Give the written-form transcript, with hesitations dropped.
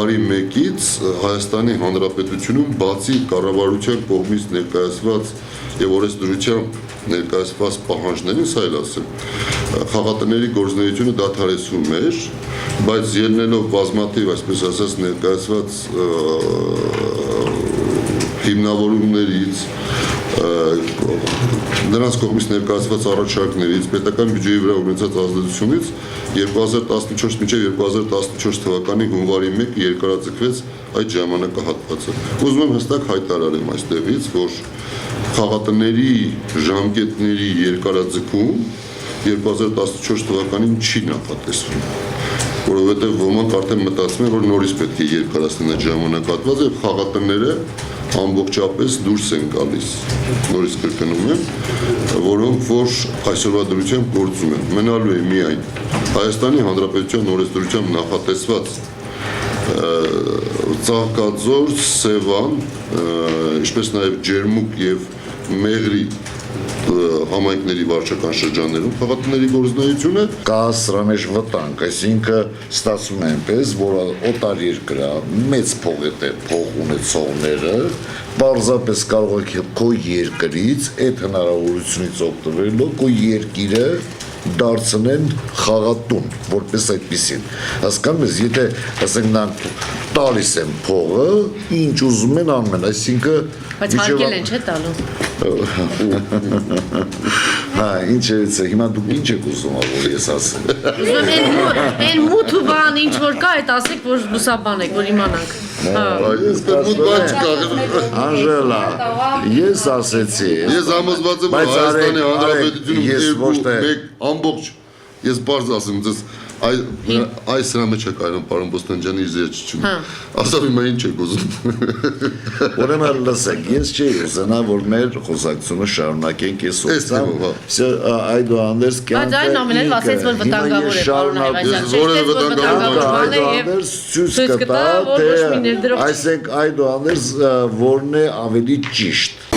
հունվարի 1-ից Հայաստանի Հանրապետությունում բացի կառավարության կողմից ներկայացված եւ օրենսդրությամբ ներկայացված պահանջներին, սա էլ ասեմ, խաղատների գործունեությունը դադարեցվում էր, բայց ելնելով բազմաթիվ, այսպես ասած, ներկայացված հիմնավորումներից, նրանց կողմից ներկայացված առաջարկներից, պետական բյուջեի վրա ունեցած ազդեցությունից 2014 մինչև 2014 թվականի հունվարի 1 երկարաձգվեց այդ ժամանակահատվածը։ Ուզում եմ հստակ հայտարարեմ այստեղից, որ խաղատների ժամկետների երկարաձգում 2014 թվականին չի նախատեսվում, որովհետև ոմանք արդեն մտածում են, որ նորից պետք է երկարացնեն այդ ժամանակահատվածը եւ խաղատները ամբողջապես դուրս են գալիս, նորից կրկնում եմ, որոնք որ այսօրվա դրությամբ գործում են։ Մնալու է միայն Հայաստանի Հանրապետության օրենսդրությամբ նախատեսված Ծաղկաձոր, Սևան, ինչպես նաև Ջերմուկ եւ Մեղրի համայնքների վարչական շրջաններում խաղատների գործունեությունը կա սրա մեջ վտանգ, այսինքն ստացվում է այնպես, որ օտար երկրա մեծ փող ունեցողները պարզապես կարող է քո երկրից այդ հնարավորությունից օգտվելով քո երկիրը դարձնեն խաղատուն, որպես այդպեսին։ Հասկանում ես, եթե ասենք նրանք տալիս են փողը, ինչ ուզում են անում են, այսինքն բայց հարգել են, չէ՞ տալու։ Հա, ինչ է, հիմա դուք ինչ եք ուզում, որ ես ասեմ։ Ուզում եմ այն մութ ու բան ինչ որ կա, այդ ասեք, որ բուսաբան եք, որ իմանանք։ Ես մոտ բան չկա։ Անժելա, ես ասեցի։ Ես համոզված եմ, որ Հայաստանի Հանրապետությունում մեկ ամբողջ, ես բարձ ասեմ, ձեզ այս հրա մեջ է կայանում պարոն Բոստանջյանի իր զիջությունը։ Ասավ հիմա ինչ եք ուզում։ Ուրեմն լսեք, ես չի ուզենա, որ մեր խոսակցությունը շարունակենք այս ուղղությամբ։ Այդուհանդերձ Բայց այն ամենայն ասեց, որ վտանգավոր է պարոն այդուհանդերձ ցույց կտա, թե այսինքն այդուհանդերձ որն է ավելի ճիշտ։